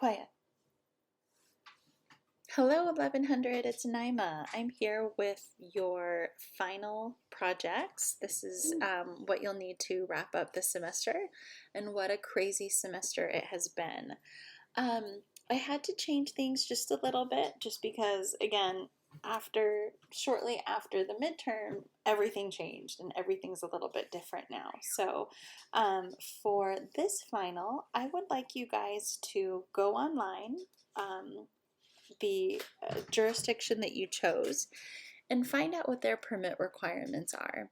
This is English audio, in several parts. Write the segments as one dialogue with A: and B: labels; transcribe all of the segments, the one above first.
A: quiet. Hello 1100, it's Naima. I'm here with your final projects. This is what you'll need to wrap up the semester, and what a crazy semester it has been. I had to change things just a little bit just because, again, shortly after the midterm, everything changed and everything's a little bit different now. So for this final, I would like you guys to go online, the jurisdiction that you chose, and find out what their permit requirements are.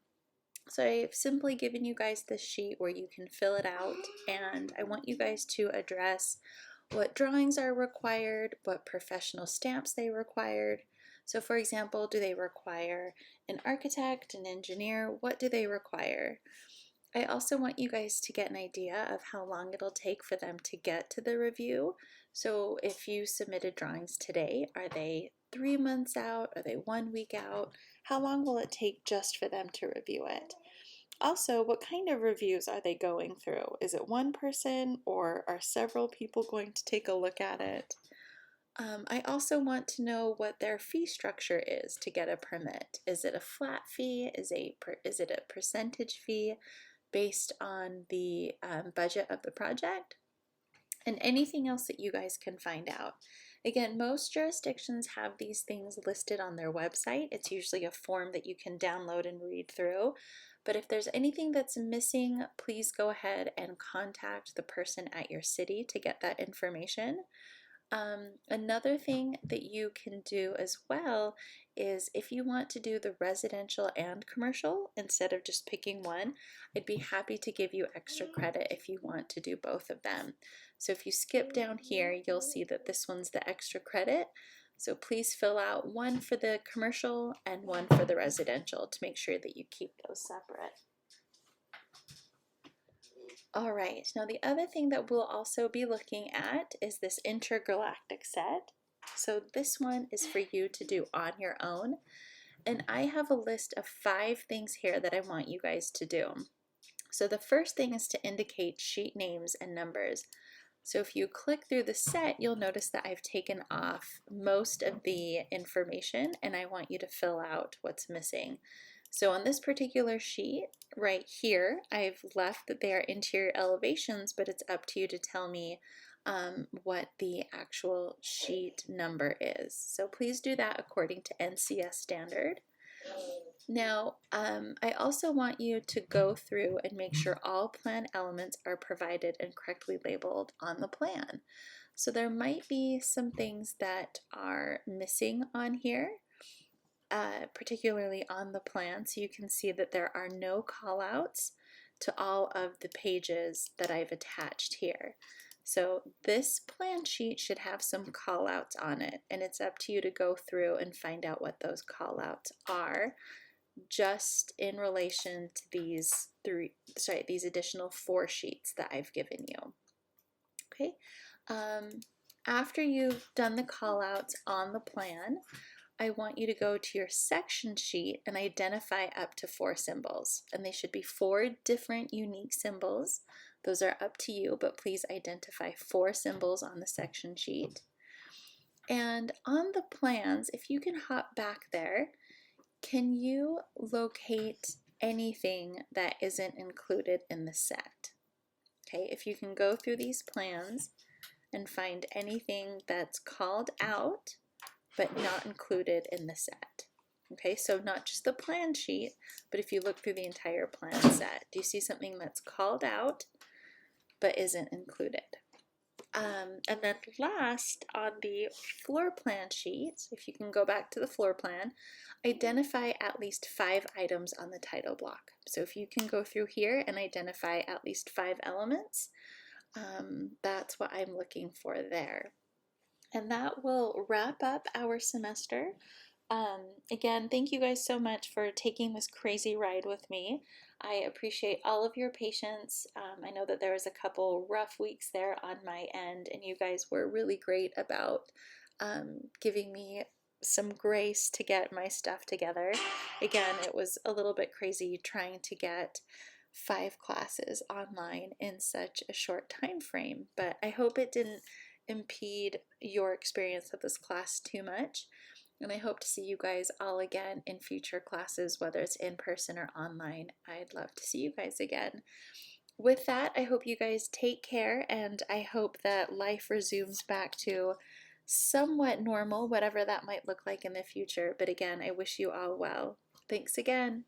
A: So I've simply given you guys this sheet where you can fill it out, and I want you guys to address what drawings are required, what professional stamps they required. So for example, do they require an architect, an engineer? What do they require? I also want you guys to get an idea of how long it'll take for them to get to the review. So if you submitted drawings today, are they 3 months out? Are they 1 week out? How long will it take just for them to review it? Also, what kind of reviews are they going through? Is it one person, or are several people going to take a look at it? I also want to know what their fee structure is to get a permit. Is it a flat fee? Is it a percentage fee based on the budget of the project? And anything else that you guys can find out. Again, most jurisdictions have these things listed on their website. It's usually a form that you can download and read through. But if there's anything that's missing, please go ahead and contact the person at your city to get that information. Another thing that you can do as well is, if you want to do the residential and commercial instead of just picking one, I'd be happy to give you extra credit if you want to do both of them. So if you skip down here, you'll see that this one's the extra credit. So please fill out one for the commercial and one for the residential to make sure that you keep those separate. All right, now the other thing that we'll also be looking at is this Intergalactic Set. So this one is for you to do on your own. And I have a list of 5 things here that I want you guys to do. So the first thing is to indicate sheet names and numbers. So if you click through the set, you'll notice that I've taken off most of the information, and I want you to fill out what's missing. So on this particular sheet right here, I've left that they are interior elevations, but it's up to you to tell me what the actual sheet number is. So please do that according to NCS standard. Now, I also want you to go through and make sure all plan elements are provided and correctly labeled on the plan. So there might be some things that are missing on here, particularly on the plan. So you can see that there are no callouts to all of the pages that I've attached here. So this plan sheet should have some callouts on it, and it's up to you to go through and find out what those callouts are, just in relation to these additional 4 sheets that I've given you. Okay. After you've done the callouts on the plan, I want you to go to your section sheet and identify up to 4 symbols. And they should be 4 different unique symbols. Those are up to you, but please identify 4 symbols on the section sheet. And on the plans, if you can hop back there, can you locate anything that isn't included in the set? Okay, if you can go through these plans and find anything that's called out but not included in the set. Okay, so not just the plan sheet, but if you look through the entire plan set, do you see something that's called out but isn't included? And then last, on the floor plan sheet, if you can go back to the floor plan, identify at least 5 items on the title block. So if you can go through here and identify at least 5 elements, that's what I'm looking for there. And that will wrap up our semester. Again, thank you guys so much for taking this crazy ride with me. I appreciate all of your patience. I know that there was a couple rough weeks there on my end, and you guys were really great about giving me some grace to get my stuff together. Again, it was a little bit crazy trying to get 5 classes online in such a short time frame, but I hope it didn't impede your experience of this class too much. And I hope to see you guys all again in future classes, whether it's in person or online. I'd love to see you guys again. With that, I hope you guys take care, and I hope that life resumes back to somewhat normal, whatever that might look like in the future. But again, I wish you all well. Thanks again.